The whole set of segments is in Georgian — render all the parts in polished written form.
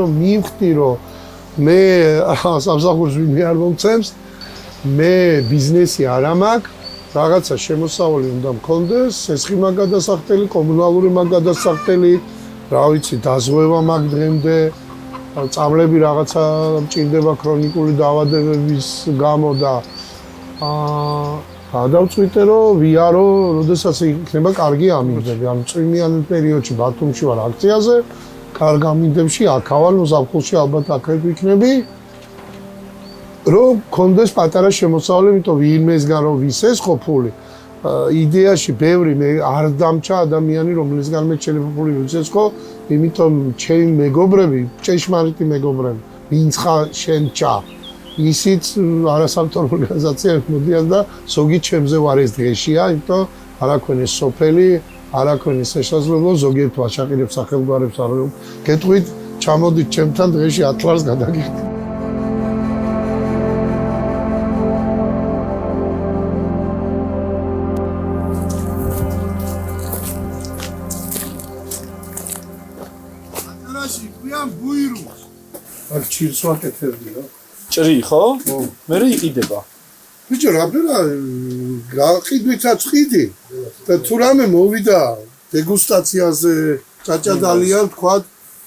რომ მივხვდი რომ მე სამსახურს ვინმე არ მომცემს მე ბიზნესი არ მაქვს რაღაცა შემოსავალი უნდა მქონდეს სესხი მაგ გადასახდელი კომუნალური მაგ გადასახდელი რა ვიცი დაზღვევა მაგ დღემდე წამლები რაღაცა მჭირდება ქრონიკული დაავადებების გამო და გადავწყვიტე რომ ვიარო როდესაც იქნება კარგი ამინდები ანუ წვიმიან პერიოდში ბათუმში ვარ აქციაზე კარგ ამინდებში აქავალ ზაფხულში ალბათ აქ ვიქნები რომ კონდეს პატარა შემოსავალი, იმიტომ ვინმესგან რომ ვისესხო ფული, იდეაში ბევრი მე არ დამჭა ადამიანი, რომელისგან მე ჩელებული ვისესხო, იმიტომ ჩემი მეგობრები, ჭეშმარიტი მეგობრები, ვინც შენ ჭა. ისიც არასამთავრობო ორგანიზაციები მოდიან და ზოგი ჩემზე ვარ ეს დღეშია, იმიტომ არაქვენ ეს სოფელი, არაქვენ ეს შესაძლებლო ზოგიერთ ვაჭაყირებს სახელგვარებს არ გეტყვით, ჩამოდით ჩემთან დღეში 10 ლარს გადაგიხდით. აქ ჭირს ვაკეთებდი რა. ჭრი ხო? მე იყიდება. ბიჭო, რაბელა გაყიდვითაც ყიდი. და თუ რამე მოვიდა დეგუსტაციაზე, ჭაჭადალიან თქვა,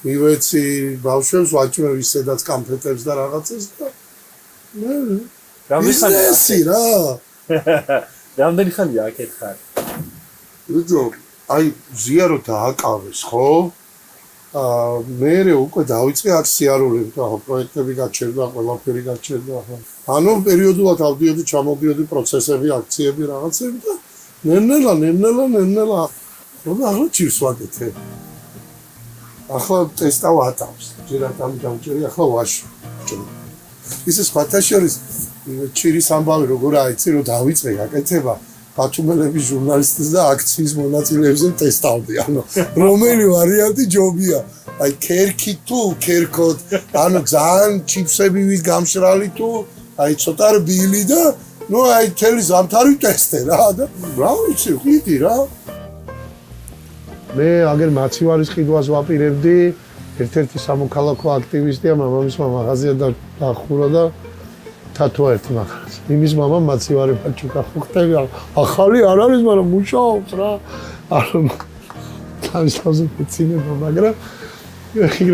მივეცი ბავშვებს ვაჭრებს სადაც კამფეტებს და რაღაცას და რამდენი რა. რამდენი ხანია აქეთ ხარ? ბიჭო, აი ზიარო დააკავეს, ხო? მე უკვე დავიწყე აქ სიარულები და პროექტები გაჩერდა, ყველაფერი გაჩერდა. ანუ პერიოდულად ავდიოდი, ჩამოდიოდი პროცესები, აქციები, რაღაცები და ნელ-ნელა. რომ ახლა ჭირს ვაკეთე. ახლა ტესტავ ატავს. ჯერათ ამ დამჭერი, ახლა ვაში. ისე სხვათა შორის ჭირის ამბავი როგორ აიცი, რომ დავიწყე გაკეთება. ბათუმელების ჟურნალისტებს და აქციის მონაწილეებს ტესტავდი. ანუ რომელი ვარიანტი ჯობია? აი ქერქი თუ ქერქოთ, ანუ ძალიან ჩიფსები ვით გამშრალი თუ აი ცოტა რბილი და ნუ აი თელი ზამთარი ტესტე რა და რა ვიცი, ვყიდი რა. მე აგერ მაცივარის ყიდვას ვაპირებდი, ერთ-ერთი სამოქალაქო აქტივისტია, მამამისმა მაღაზია დახურა და თათო ერთი მაგას. იმის მამამ მაცივარი ბაჭუკა ხუხტები ახალი არ არის, მაგრამ მუშაობს რა. ანუ თავისთავად მეცინება, მაგრამ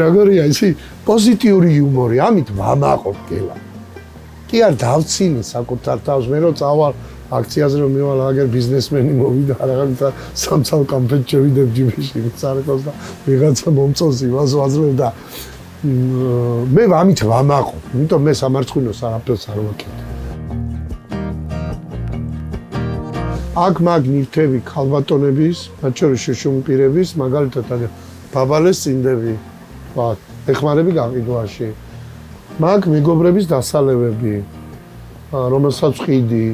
როგორია ისი პოზიტიური იუმორი, ამით ვამაყობ კელა. კი არ დავცინე საკუთარ თავს, მე რომ წავალ აქციაზე რომ მივალ აგერ ბიზნესმენი მოვიდა რაღაცა სამცალ კამფეტ შევიდებ ჯიბეში წარეკოს და ვიღაცა მომწონს იმას ვაძლევ და მე ამით ვამაყობ, იმიტომ მე სამარცხვინოს არაფერს არ ვაკეთებ. აქ მაგ ნივთები ქალბატონების, მათ შორის შეშუმპირების, მაგალითად ბაბალეს წინდები, ეხმარები გაყიდვაში. მაგ მეგობრების დასალევები, რომელსაც ვყიდი.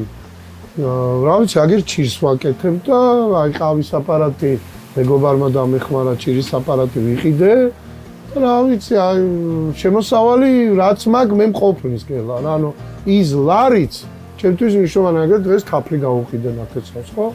რა ვიცი, აგერ ჭირს ვაკეთებ და აი ყავის აპარატი მეგობარმა დამეხმარა ჭირის აპარატი ვიყიდე. რა ვიცი, აი შემოსავალი რაც მაგ მე მყოფნის კელა, ანუ ის ლარიც ჩემთვის მნიშვნელოვანია, აგერ დღეს თაფლი გავუყიდე ნათესავს, ხო?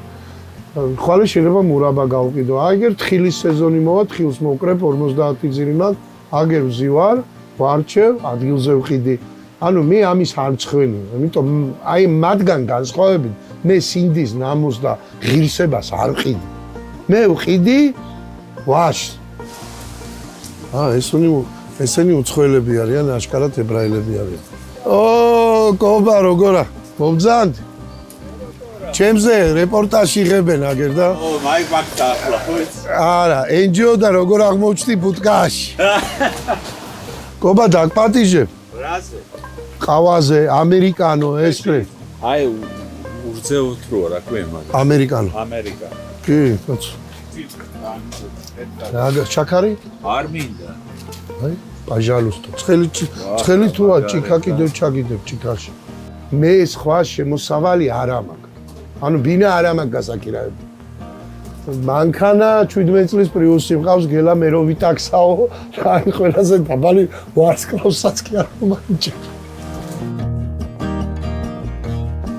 ხვალე შეიძლება მურაბა გავუყიდო. აგერ თხილის სეზონი მოვა, თხილს მოვკრებ 50 ძირიმად, აგერ ვზივარ, ვარჩევ, ადგილზე ვყიდი. ანუ მე ამის არ მცხვენი, იმიტომ აი მათგან განსხვავებით მე სინდის ნამოს და ღირსებას არ ვყიდი. მე ვყიდი ვაშს. ესენი უცხოელები არიან, აშკარად ებრაელები არიან. კობა, როგორა? მომძანდი? ჩემზე რეპორტაჟი იღებენ აგერ და მაიკ მაგდა ახლა ხო იცი? არა, NGO და როგორ აღმოჩნდი ბუტკაში. კობა დაგპატიჟებ? რაზე? ყავაზე, ამერიკანო, ესპრე. აი ურძე უთროა რა ქვია მაგ. ამერიკანო. ამერიკანო. კი, კაცო. რა ჩაქარი? არ მინდა. აი, პაჟალუსტო. ცხელი თუა ჭიქა კიდევ ჩაგიდებ ჭიქაში. მე სხვა შემოსავალი არ მაქვს. ანუ ბინა არ მაქვს გასაკირაებული. მანქანა 17 წლის პრიუსი მყავს, გელა მე რო ვიტაქსაო, აი ყველაზე დაბალი ვარსკვლავსაც კი არ მომაჭერ.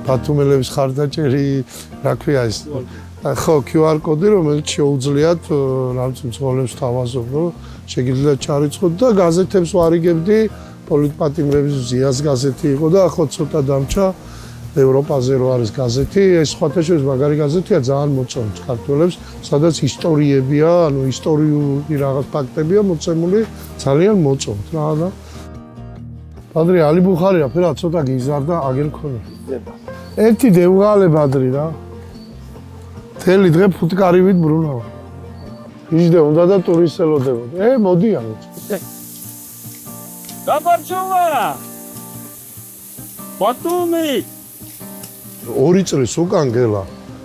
ბათუმელების ხარდაჭერი, რა ქვია ეს? ხო, QR კოდი, რომელიც შეუძლიათ რაღაც მცხოვრებს თავაზობ, რომ შეგიძლიათ ჩარიცხოთ და გაზეთებს ვარიგებდი, პოლიტპატიმრების ზიას გაზეთი იყო და ახლა ცოტა დამჭა ევროპაზე რო არის გაზეთი, ეს სხვათა შორის მაგარი გაზეთია, ძალიან მოწონს ქართველებს, სადაც ისტორიებია, ანუ ისტორიული რაღაც ფაქტებია მოცემული, ძალიან მოწონთ რა და ბადრი ალი ბუხარია, ფერა ცოტა გიზარდა, აგერ მქონია. ერთი დევღალე ბადრი რა. თელი დღე ფუტკარივით ბრუნავ. იჯდე უნდა და ტურისტელოდებოდი. მოდიან. გამარჯობა! ბატონი! 2 წლის უკან გელა.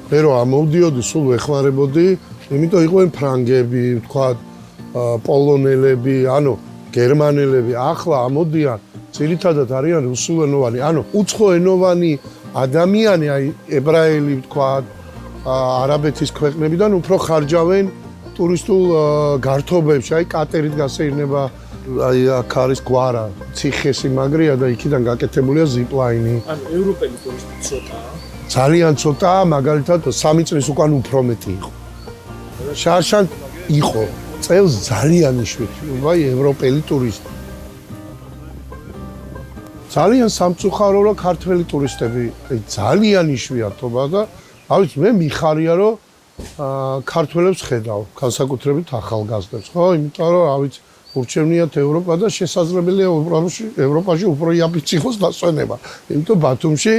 მე რო ამოვდიოდი, სულ ვეხმარებოდი, იმიტომ იყვნენ ფრანგები, თქვა პოლონელები, ანუ გერმანელები, ახლა ამოდიან, ძირითადად არიან რუსულენოვანი, ანუ უცხოენოვანი ადამიანი, აი ებრაელი, თქვა არაბეთის ქვეყნებიდან უფრო ხარჯავენ ტურისტულ გართობებში, აი კატერით გასეირნება, აი აქ არის გვარა, ციხესიმაგრეა და იქიდან გაკეთებულია ზიპლაინი. ანუ ევროპელი ტურისტი ცოტაა. ძალიან ცოტაა, მაგალითად 3 წლის უკან უფრო მეტი იყო. შარშან იყო, წელს ძალიან იშვიათი, ვაი ევროპელი ტურისტი. ძალიან სამწუხარო რა ქართველი ტურისტები, ძალიან იშვიათობა და ავიც მე მიხარია რომ ქართველებს ხედავ, განსაკუთრებით ახალგაზრდებს, ხო, იმიტომ რომ ავიც ურჩევნიათ ევროპა და შესაძლებელია ევროპაში უფრო იაფიც იყოს დასვენება. იმიტომ ბათუმში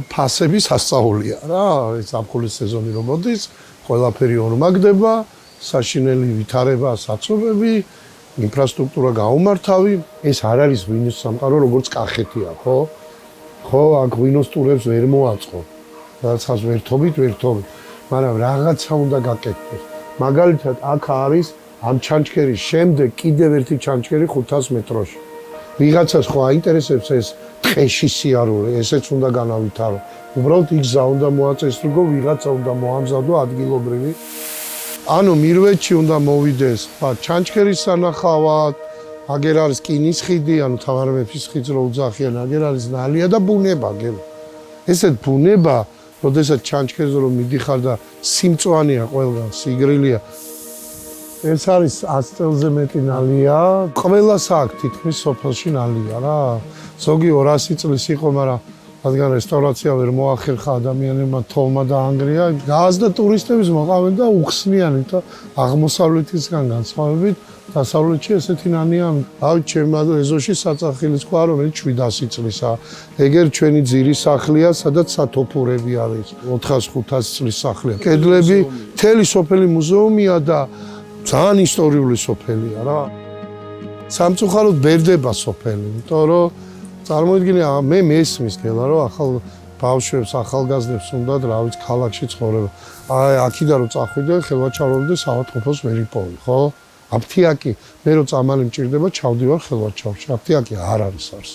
ფასები სასწაულია რა, ეს ზაფხულის სეზონი რომ მოდის, ყველაფერი ორმაგდება, საშინელი ვითარება, საცობები, ინფრასტრუქტურა გაუმართავი, ეს არ არის ღვინოს სამყარო, როგორც კახეთია, ხო? ხო, აქ ღვინოს ტურებს ვერ მოაწყო. რაღაცას ვერთობით, მაგრამ რაღაცა უნდა გაკეთდეს. მაგალითად, აქ არის ამ ჩანჩქერის შემდეგ კიდევ ერთი ჩანჩქერი 500 მეტროში. ვიღაცას ხო აინტერესებს ეს ტყეში სიარული, ესეც უნდა განავითარო. უბრალოდ იქ გზა უნდა მოაწესრიგო, ვიღაცა უნდა მოამზადო ადგილობრივი. ანუ მირვედში უნდა მოვიდეს, ჩანჩქერის სანახავად, აგერ არის კინის ხიდი, ანუ თამარ მეფის ხიდს რო უძახიან, აგერ არის ნალია და ბუნება, გელ. ესეთ ბუნება, როდესაც ჩანჩქერზე რომ მიდიხარ და სიმწვანეა ყველგან, სიგრილია. ეს არის 100 წელზე მეტი ნალია, ყველას აქვს თითქმის სოფელში ნალია რა. ზოგი 200 წლის იყო, მაგრამ რადგან რესტავრაცია ვერ მოახერხა ადამიანებმა თოლმა დაანგრია, გააზდა ტურისტების მოყავენ და უხსნიანი და აღმოსავლეთისგან განსხვავებით დასავლეთში ესეთი ნანია. ავი ჩემმა ეზოში საწახილის ყვა რომელიც 700 წლისაა. ეგერ ჩვენი ძირის სახლია, სადაც სათოფურები არის. 400-500 წლის სახლია. კედლები, მთელი სოფელი მუზეუმია და ძალიან ისტორიული სოფელია რა. სამწუხაროდ ბერდება სოფელი, იმიტომ რომ წარმოიდგინე მე მესმის გელა რომ ახალ ბავშვებს, ახალგაზრდებს უნდათ რა ვიცი ქალაქში ცხოვრება. აი აქიდან რომ წახვიდე, ხელვაჩავრობდი და საავადმყოფოს ვერ იპოვი, ხო? აფთიაკი, მე რო წამალი მჭირდება, ჩავდივარ ხელვაჩავრში. აფთიაკი არ არის არს.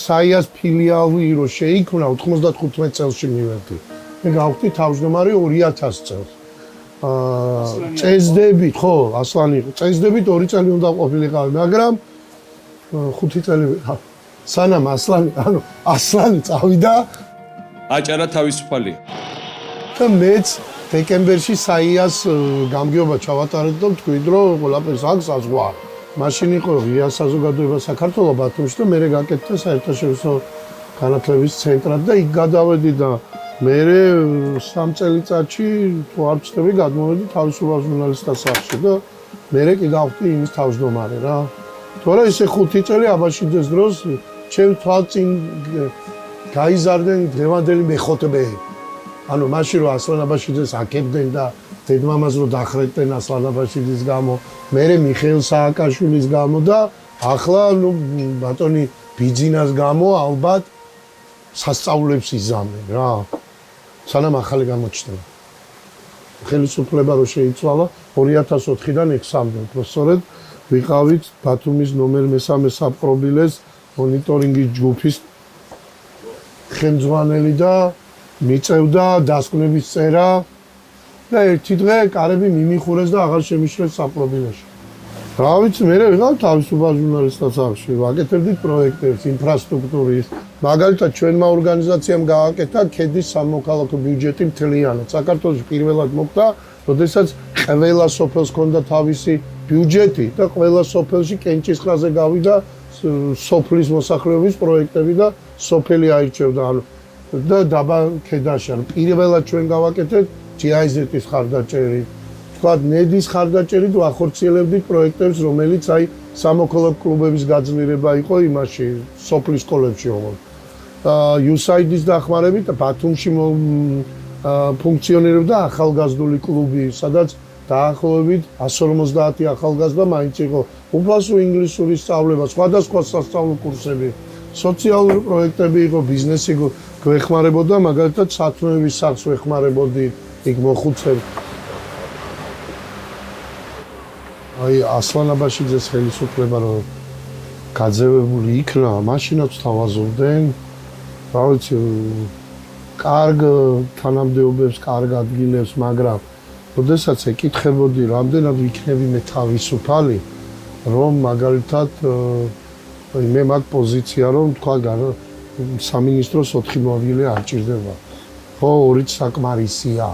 საიას ფილიალი რო შეიქმნა 95 წელს მივედი. მე გავხდი თავმჯდომარე 2000 წელს. წესდებით, ხო, ასლანი იყო. წესდებით 2 წელი უნდა ყოფილიყავი, მაგრამ 5 წელი სანამ ასლანი წავიდა აჭარა თავისუფალი. და მეც დეკემბერში საიას გამგეობა ჩავატარეთ და თქვით რომ ყველაფერს აქვს საზღვა. მაშინ იყო ღია საზოგადოება საქართველოს ბათუმში და მე გაკეთდა საერთაშორისო განათლების ცენტრად და იქ გადავედი და მე 3 წელიწადში თუ არ ვწდები გადმოვედი თავისუფალ ჟურნალისტთა სახლში და მე კიდე ავხდი იმის თავმჯდომარე რა. თორე ისე 5 წელი აბაშიძეს დროს ჩემ თვალწინ გაიზარდნენ დღევანდელი მეხოთბეები. ანუ მაშინ რომ ასლან აბაშიძეს აკეთდნენ და დედმამას რო დახრეტდნენ ასლან აბაშიძის გამო, მე მიხეილ სააკაშვილის გამო და ახლა ნუ ბატონი ბიძინას გამო ალბათ სასწაულებს იზამენ რა. სანამ ახალი გამოჩნდება. ხელისუფლება რო შეიცვალა 2004-დან 6-მდე, სწორედ ვიყავით ბათუმის ნომერ 3 საპყრობილეს მონიტორინგის ჯგუფის ხელმძღვანელი და მიწევდა დასკვნების წერა და ერთი დღე კარები მიმიხურეს და აღარ შემიშლეს საპყრობილეში. რა ვიცი, მე ვიღავ თავისუფალ ჟურნალისტად სახში, ვაკეთებდით პროექტებს, ინფრასტრუქტურის. მაგალითად, ჩვენმა ორგანიზაციამ გააკეთა ქედის სამოქალაქო ბიუჯეტი მთლიანად. საქართველოში პირველად მოხდა, როდესაც ყველა სოფელს ჰქონდა თავისი ბიუჯეტი და ყველა სოფელში კენჭისყრაზე გავიდა სოფლის მოსახლეობის პროექტები და სოფელი აირჩევდა. ანუ და დაბა ქედაში, ანუ პირველად ჩვენ გავაკეთეთ GIZ-ის ხარდაჭერით. თქვათ, ნედის ხარდაჭერით ვახორციელებდით პროექტებს, რომელიც აი სამოქალაქო კლუბების გაძლიერება იყო იმაში, სოფლის სკოლებში ოღონდ. USAID-ის დახმარებით ბათუმში ფუნქციონირებდა ახალგაზრდული კლუბი, სადაც დაახლოებით 150 ახალგაზრდა მაინც იყო უფასო ინგლისური სწავლება, სხვადასხვა სასწავლო კურსები, სოციალური პროექტები იყო, ბიზნესი გვეხმარებოდა, მაგალითად სათნოების სახლს ვეხმარებოდი, იქ მოხუცებს. აი ასლან აბაშიძეს ხელისუფლება რომ გაძევებული იქნა, მაშინაც თავაზობდნენ, რა ვიცი, კარგ თანამდებობებს, კარგ ადგილებს, მაგრამ როდესაც ეკითხებოდი, რამდენად ვიქნები მე თავისუფალი, რომ მაგალითად მე მაგ პოზიცია რომ თქვა სამინისტროს 4 მოადგილე არ ჭირდება. ხო, 2 საკმარისია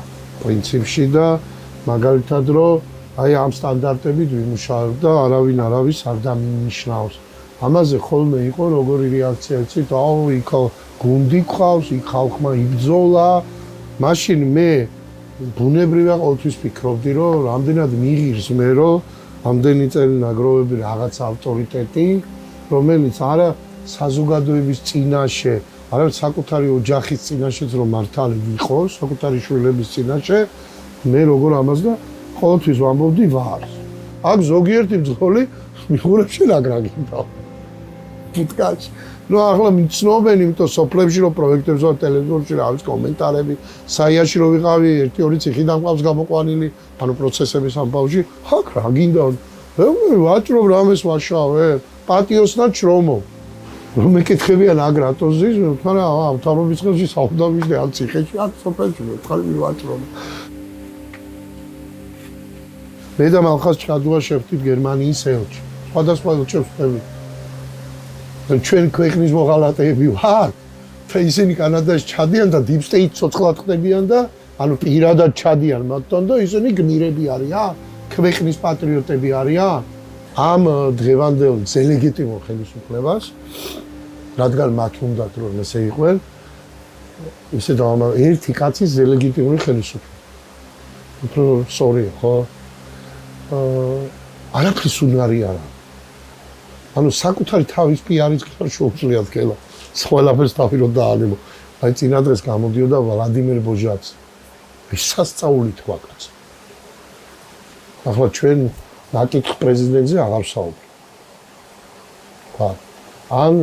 პრინციპში და მაგალითად რომ აი ამ სტანდარტებით ვიმუშავებ და არავის არ დამნიშნავს. ამაზე ხოლმე იყო როგორი რეაქცია, იცით, აუ, იქ გუნდი ყავს, იქ ხალხმა იბრძოლა. მაშინ მე ბუნებრივია ყოველთვის ფიქრობდი, რომ რამდენად მიღირს მე რომ ამდენი წელი ნაგროვები რაღაც ავტორიტეტი, რომელიც არა საზოგადოების წინაშე, არამედ საკუთარი ოჯახის წინაშეც რომ მართალი ვიყოს, საკუთარი შვილების წინაშე, მე როგორ ამას და ყოველთვის ვამბობდი ვარს. აქ ზოგიერთი მძღოლი მიხურებში მაგრაგინდა. ფუტკაში. ნუ ახლა მიცნობენ, იმიტომ სოფლებში რომ პროექტებს ვარ ტელევიზორში, რა ვიცი, კომენტარები, საიაში რომ ვიყავი, 1-2 ციხიდან ყავს გამოყვანილი, ანუ პროცესების ამ ბავში, აქ რა გინდა? ვაჭრობ რამეს ვაშავე, პატიოსნად შრომობ. რომ მეკითხებიან აგ რატოზის, თქვენ რა, მთავრობის ხელში საუბარი და ამ ციხეში, აქ სოფელში ვეთხარი ვაჭრობ. მე და მალხაზ ჩადუა შევხვდით გერმანიის ელჩი. სხვადასხვა ელჩებს ვხვდებით. ჩვენ ქვეყნის მოღალატეები ვართ. და ისინი კანადაში ჩადიან და deep state ცოცხლად ხდებიან და ანუ პირადად ჩადიან მათთან და ისინი გმირები არიან, ქვეყნის პატრიოტები არიან. ამ დღევანდელ ზელეგიტიმურ ხელისუფლებას, რადგან მათ უნდათ რომ ესე იყვნენ, ისე დავამატე ერთი კაცის ზელეგიტიმური ხელისუფლება. უფრო სწორია, ხო? არაფრის უნარი არა. ანუ საკუთარი თავის პიარის ხარ შეუძლიათ ხელა. ყველაფერს თავი რო დაალებო. აი წინა დღეს გამოდიოდა ვლადიმერ ბოჟაც. ის სასწაული თქვა კაცს. ახლა ჩვენ ნაკითხ პრეზიდენტზე აღარ ვსაუბრობ. ხა, ან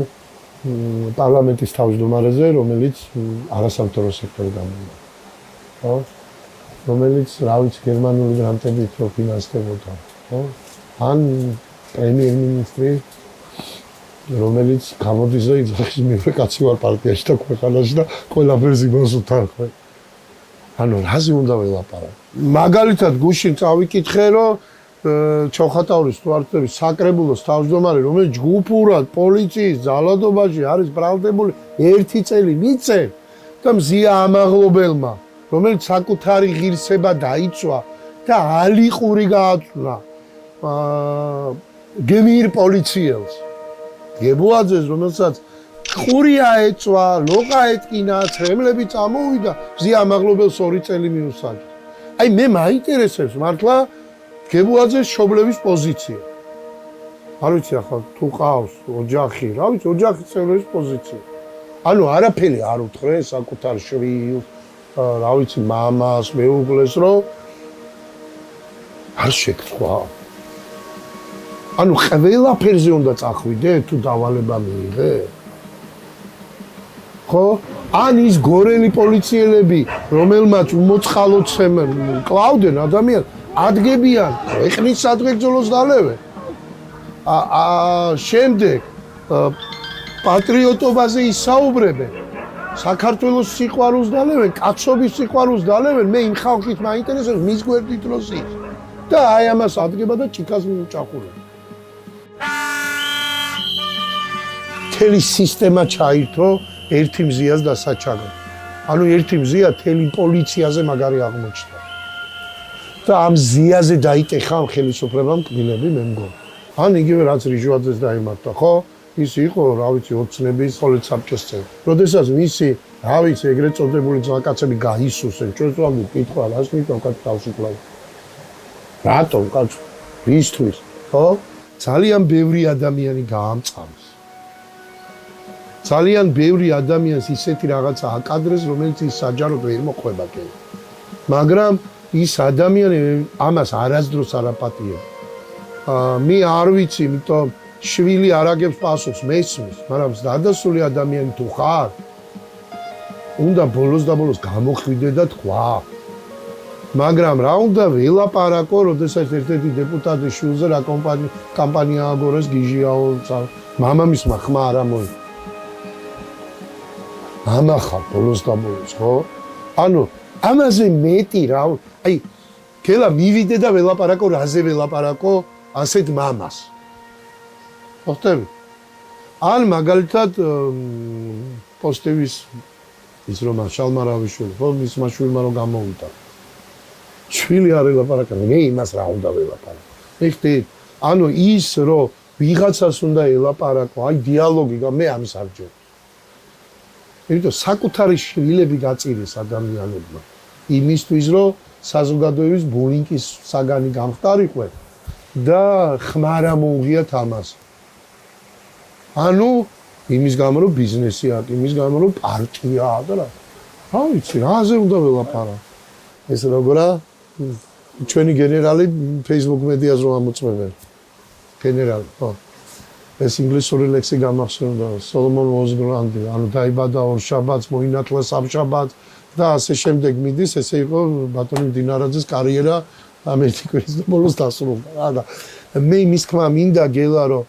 პარლამენტის თავმჯდომარეზე, რომელიც არასამთავრობო სექტორი გამოიყენება. ხო? რომელიც, რა ვიცი, გერმანული გრანტებით რო ფინანსდებოდა, ხო? ან პრემიერ-მინისტრი, რომელიც გამოდის და იძახის მეორე კაცი ვარ პარტიაში და ქვეყანაში და ყველაფერს იმას უთანხმე. ანუ რაზე უნდა ველაპარაკო? მაგალითად, გუშინ წავიკითხე, რომ ჩოხატაურის თვარწების საკრებულოს თავმჯდომარე, რომელიც ჯგუფურად პოლიციის ძალადობაში არის ბრალდებული 1 წელი მიწე და მზია ამაღლობელმა, რომელიც საკუთარი ღირსება დაიცვა და ალიყური გააცვლა გემირ პოლიციელს. გებუაძეს, რომელსაც ყური აეწვა, ლოყა ეტკინა, ცხრემლები წამოვიდა, მზია ამაღლობელს 2 წელი მიუსაჯეს. აი მე მაინტერესებს მართლა გებუაძეს შობლების პოზიცია. არ ვიცი ახლა თუ ყავს ოჯახი, რა ვიცი, ოჯახის წევრების პოზიცია. ანუ არაფერი არ უთხრე საკუთარ შვილს, რა ვიცი, მამას, მეუღლეს, რომ არ შეგთქვა. ანუ ყველაფერზე უნდა წახვიდე თუ დავალება მიიღე? ხო? ან ის გორელი პოლიციელები, რომელმაც უმოწყალოცემენ, კლავდნენ ადამიანს, ადგებიან ქვეყნის სადღეგრძელოს დალევენ. შემდეგ პატრიოტობაზე ისაუბრებენ, საქართველოს სიყვარულს დალევენ, კაცობის სიყვარულს დალევენ, მე იმ ხალხით მაინტერესებს, მის გვერდით როს ის. და აი ამას ადგება და ჭიქას მიუჭახურება. მთელი სისტემა ჩაირთო ერთი მზიას დასაჩაგად. ანუ ერთი მზია მთელი პოლიციაზე მაგარი აღმოჩნდა. და ამ მზიაზე დაიტეხა ამ ხელისუფლებამ კბილები მე მგონი. ან იგივე რაც რიჟვაძეს დაიმართა, ხო? ის იყო, რა ვიცი, ოცნების ხოლმე საბჭოს წევრი. როდესაც მისი, რა ვიცი, ეგრეთ წოდებული ძვაკაცები გაისუსენ, ჩვენს ვამბობ, კითხვა, რას მითხარ კაც თავში კლავ. რატომ კაც? ვისთვის? ხო? ძალიან ბევრი ადამიანი გაამწამს. ძალიან ბევრი ადამიანს ისეთი რაღაცა აკადრეს, რომელიც ის საჯაროდ ვერ მოხვება კი. მაგრამ ის ადამიანი ამას არასდროს არ აპატიებს. მე არ ვიცი, იმიტომ შვილი არ აგებს პასუხს, მესმის, მაგრამ დადასული ადამიანი თუ ხარ, უნდა ბოლოს და ბოლოს გამოხვიდე და თქვა. მაგრამ რა უნდა ველაპარაკო, როდესაც ერთ-ერთი დეპუტატი შულზე რა კამპანია აგორეს გიჟიაო, მამამისმა ხმა არ ამოიღო. მამა ხარ ბოლოს და ბოლოს, ხო? ანუ ამაზე მეტი რა, აი, ქელა მივიდე და ველაპარაკო, რაზე ველაპარაკო, ასეთ მამას. ხოხტები? ან მაგალითად პოსტივის ის რომ შალმარავიშვილი, ხო, მის მაშვილმა რომ გამოვიდა. შვილი არ ელაპარაკა, მე იმას რა უნდა ველაპარაკო. ეხტით, ანუ ის რომ ვიღაცას უნდა ელაპარაკო, აი დიალოგი, მე ამის არ ჯერ. იმიტომ საკუთარი შვილები გაწირეს ადამიანებმა. იმისთვის რომ საზოგადოების ბულინგის საგანი გამხდარიყვე და ხმარა მოუღიათ ამას. ანუ იმის გამო რომ ბიზნესი აქვს, იმის გამო რომ პარტიაა და რა. რა ვიცი, რაზე უნდა ველაპარაკო. ეს როგორა ჩვენი გენერალი Facebook მედიას რომ ამოწმებენ. გენერალი, ხო. ეს ინგლისური ლექსი გამახსენდა სოლომონ ვოზგრანდი, ანუ დაიბადა ორშაბათს, მოინათლა სამშაბათს და ასე შემდეგ მიდის, ესე იყო ბატონი დინარაძის კარიერა ამერიკაში და ბოლოს დასრულდა. რა და მე იმის თქმა მინდა გელა რომ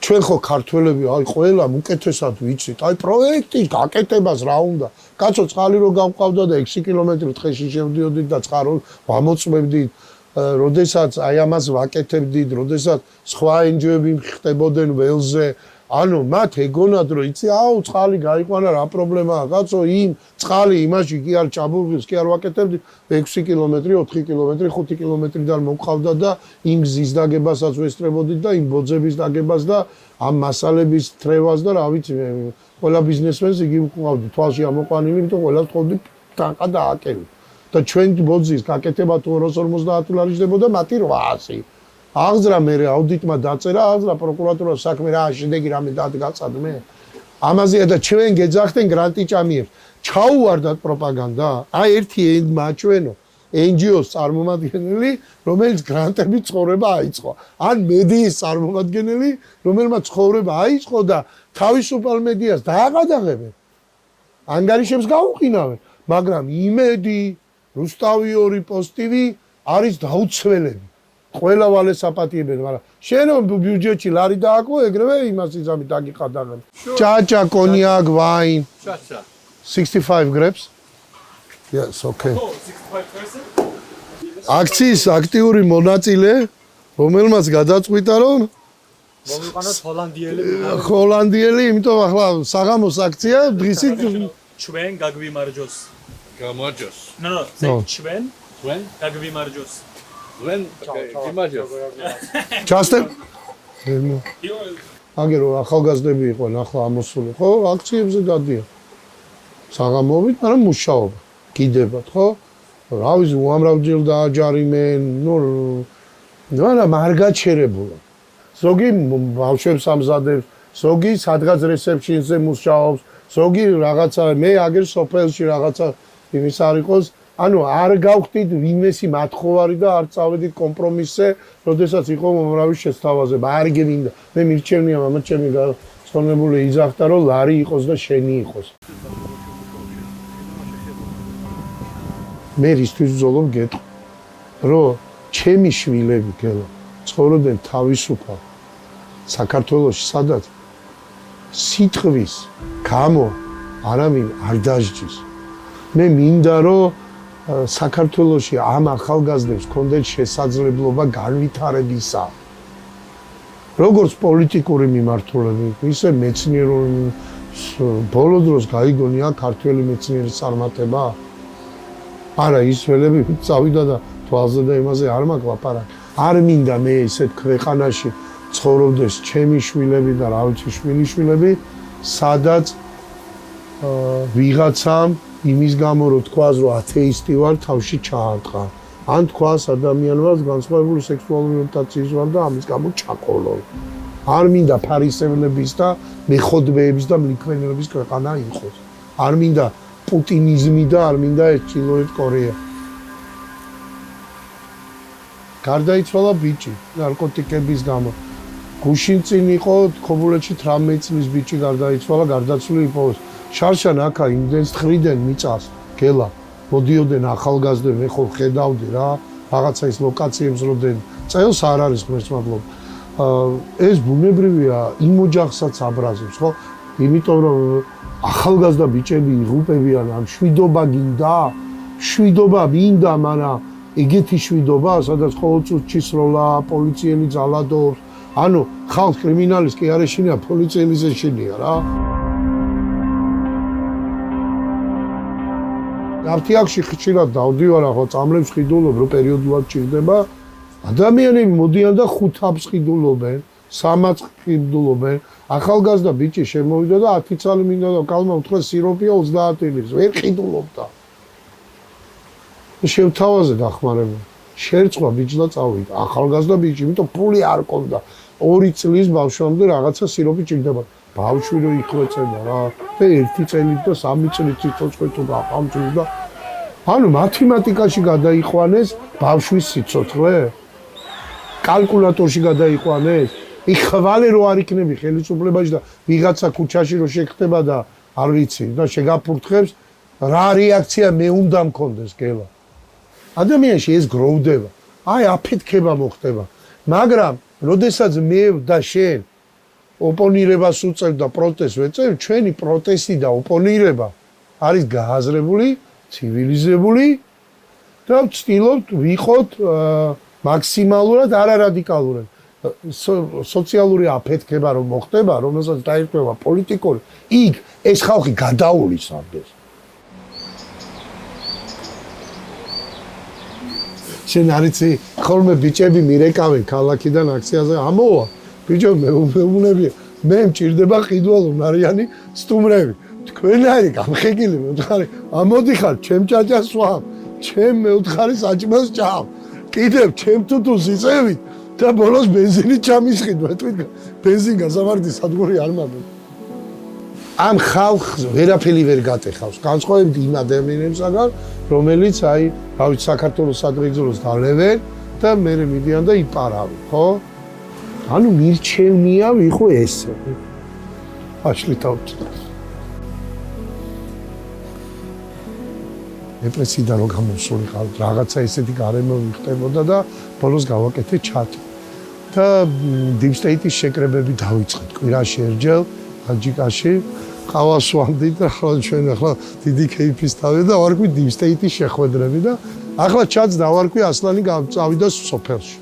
ჩვენ ხო ქართველები, აი ყველა უკეთესად ვიცით, აი პროექტის გაკეთებას რა უნდა. კაცო წყალი რო გავყავდა და 6 კილომეტრი ტყეში შევდიოდით და წყარო ვამოწმებდით. როდესაც აი ამას ვაკეთებდით, როდესაც სხვა NGO-ები ხდებოდნენ ველზე, ანუ მათ ეგონათ რომ იცი, აუ წყალი გაიყვანა, რა პრობლემაა, კაცო, იმ წყალი იმაში კი არ ჭაბურღილს, კი არ ვაკეთებდით, 6 კილომეტრი, 4 კილომეტრი, 5 კილომეტრიდან მოვყავდა და იმ გზის დაგებასაც ვესწრებოდით და იმ ბოძების დაგებას და ამ მასალების თრევას და რა ვიცი, ყველა ბიზნესმენს იგი ვყავდი, თვალში ამოყვანილი, იმიტომ ყველას ვთხოვდი ტანკა და აკელი. და ჩვენ ბოძის გაკეთება თუ 250 ლარი ხდებოდა მათი 800. აღძრა მე აუდიტმა დაწერა, აღძრა პროკურატურა საქმე რა შედეგი რამე დაგაცადმე. ამაზეა და ჩვენ გეძახდნენ გრანტი ჭამიებს. ჩაუვარდათ პროპაგანდა. აი ერთი მაჩვენო NGO-ს წარმომადგენელი, რომელიც გრანტები ცხოვრება აიწყო. ან მედიის წარმომადგენელი, რომელმაც ცხოვრება აიწყო და თავისუფალ მედიას დააყადაღებენ. ანგარიშებს გაუყინავენ, მაგრამ იმედი რუსტავი 2 პოსტივი არის დაუცველები. ყველა ვალეს აპატიებენ, მაგრამ შენ ბიუჯეტში ლარი დააკლო, ეგრევე იმას იზამი დაგიყადაღენ. ჭაჭა, კონიაკ, ვაინ. ჭაჭა. 65 grapes. Yes, okay. Oh, 65%? აქციის აქტიური მონაწილე, რომელმაც გადაწყვიტა, რომ მოვიყანოთ ჰოლანდიელები. ჰოლანდიელი, იმიტომ ახლა საღამოს აქცია, დღისით ჩვენ გაგვიმარჯოს. გამარჯოს. No, ჩვენ When? გაგვიმარჯოს. When? Გამარჯოს. ჩასტებ. აგერო ახალგაზრდები იყვნენ, ახლა ამოსული, ხო? აქციებზე გადიან. საღამოობით, მაგრამ მუშაობა. კიდებათ, ხო? რა ვიცი, უამრავჯერ დააჯარიმენ, მაგრამ არ გაჩერებულა. ზოგი ბავშვებს ამზადებს, ზოგი სადღაც რეცეპშენზე მუშაობს, ზოგი რაღაცა, მე აგერ სოფელში რაღაცა იმის არ იყოს, ანუ არ გავხდით ვინმესი მათხოვარი და არ წავედით კომპრომისზე, როდესაც იყო მომრავი შესთავაზება, არ გემინდა. მე მირჩევნია მამა ჩემი გაწონებული იძახდა, რომ ლარი იყოს და შენი იყოს. მე ისთვის ბრძოლობ გეტყვი, რომ ჩემი შვილები გელა ცხოვრობდნენ თავისუფალ საქართველოში, სადაც სიტყვის გამო არავინ არ დაждჯის. მე მინდა რომ საქართველოში ამ ახალგაზრდებს ქონდეთ შესაძლებლობა განვითარებისა. როგორც პოლიტიკური მიმართულებით, ისე მეცნიერული ბოლო დროს გაიგონია ქართველი მეცნიერის წარმატება. არა ის ველები წავიდა და თვალზე და იმაზე არ მაქვს ლაპარაკი. არ მინდა მე ისეთ ქვეყანაში ცხოვრობდეს ჩემი შვილები და რა ვიცი შვილიშვილები, სადაც ვიღაცამ იმის გამო რომ თქვას რომ ათეისტი ვარ თავში ჩაარტყა. ან თქვას ადამიანმა განსხვავებული სექსუალური ორიენტაციის ვარ და ამის გამო ჩაყოლო. არ მინდა ფარისევლების და მეხოდბეების და მლიქველების ქვეყანა იყოს. არ მინდა პუტინიზმი და არ მინდა ეს ჩრდილოეთ კორეა. გარდაიცვალა ბიჭი ნარკოტიკების გამო. გუშინ წინ იყო ქობულეთში 18 წლის ბიჭი გარდაიცვალა, გარდაცვლილი იპოვეს. შარშან აქა იმდენს ხრიდან მიწას გელა. მოდიოდნენ ახალგაზრდები, მე ხო ხედავდი რა, რაღაცა ის ლოკაციებს როდნენ. წელს არ არის ღმერთს მადლობა. ეს ბუნებრივია იმ ოჯახსაც აბრაზებს, ხო? იმიტომ რომ ახალგაზრდა ბიჭები იღუპებიან, ამ შვიდობა გინდა? შვიდობა მინდა, მაგრამ ეგეთი შვიდობა, სადაც ყოველწუთში სროლა, პოლიციელი ძალადობს. ანუ ხალხ კრიმინალის კი არ ეშინია, პოლიციელის ეშინია რა. აფთიაქში ხშირად დავდივარ, ახლა წამლებს ხიდულობ, რომ პერიოდულად ჭირდება. ადამიანები მოდიან და 5 აპს ხიდულობენ, 3-ს ხიდულობენ. ახალგაზრდა ბიჭი შემოვიდა და 10 წელი მინდა და კალმა უთხრა სიროპია 30 ლიტრის, ვერ ხიდულობდა. შევთავაზე დახმარება. შერწყვა ბიჭი და წავიდა. ახალგაზრდა ბიჭი, იმიტომ ფული არ ყავდა. 2 წლის ბავშვამდე რაღაცა სიროპი ჭირდება. ბავშვი რო იხვეწება რა. და 1 წელი და 3 წელი სიცოცხლე თუ გაყამჭირდა და ანუ მათემატიკაში გადაიყვანეს ბავშვის სიცოცხლე? კალკულატორში გადაიყვანეს? იხვალე რო არ იქნები ხელისუფლებაში და ვიღაცა ქუჩაში რო შეგხდება და არ ვიცი და შეგაფურთხებს, რა რეაქცია მე უნდა მქონდეს გელა. ადამიანში ეს გროვდება. აი აფეთქება მოხდება. მაგრამ როდესაც მე და შენ ოპონირებას უწევ და პროტესტს ვეწევ, ჩვენი პროტესტი და ოპონირება არის გააზრებული, ცივილიზებული და ვცდილობთ ვიყოთ მაქსიმალურად არარადიკალურად. სოციალური აფეთქება რომ მოხდება, რომელსაც დაირკვევა პოლიტიკური, იქ ეს ხალხი გადაულისავდეს. შენ არიცი, ხოლმე ბიჭები მირეკავენ ქალაქიდან აქციაზე, ამოვა. ბიჭო მეუბნებია, მე მჭირდება ყიდვალუნარიანი სტუმრები. თქვენ არის გამხეგილი, მეუთხარი, ამოდიხარ, ჩემ ჭაჭას ვამ, ჩემ მეუთხარი საჭმელს ჭამ. კიდევ ჩემ თუთუს იწევით და ბოლოს ბენზინი ჩამისყიდვა, თქვენ ბენზინ გასამართი სადგური არ მაქვს. ამ ხალხს ვერაფერი ვერ გატეხავს, განსხვავებით იმ ადამიანებსაგან, რომელიც აი, თავის საქართველოს სადღეგრძელოს დალევენ და მე მიდიან და იპარავენ, ხო? ანუ მირჩევნია ვიყო ესე. აშლითავთ. დეპრესიიდან რო გამოსულიყავ, რაღაცა ესეთი გარემო ვიხდებოდა და ბოლოს გავაკეთე ჩატი. და deep state-ის შეკრებები დავიწყეთ კვირაში ერჯელ აჯიკაში, ყავას ვამდით და ახლა ჩვენ ახლა დიდი кейფის თავი და ვარქვი deep state-ის შეხვედრები და ახლა ჩატს დავარქვი ასლანი წავიდა სოფელში.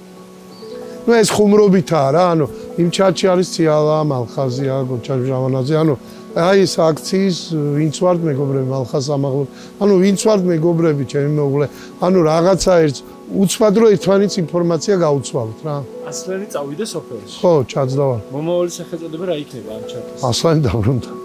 ну ეს ხუმრობითაა რა, ანუ იმ ჩატში არის ციალა, მალხაზია, გოჩაჟ ჟავანაძე, ანუ აი ეს აქციის ვინც ვართ მეგობრები, მალხაზ ამაღლობ. ანუ ვინც ვართ მეგობრები, ჩემი მეუღლე, ანუ რაღაცა ერთს უცბად რომ ერთმანეთს ინფორმაცია გაუცვალოთ რა. ასლანი წავიდა სოფელში. ხო, ჩატს დავარ. მომავალი სახელწოდება რა იქნება ამ ჩატის? ასლანი დაბრუნდა.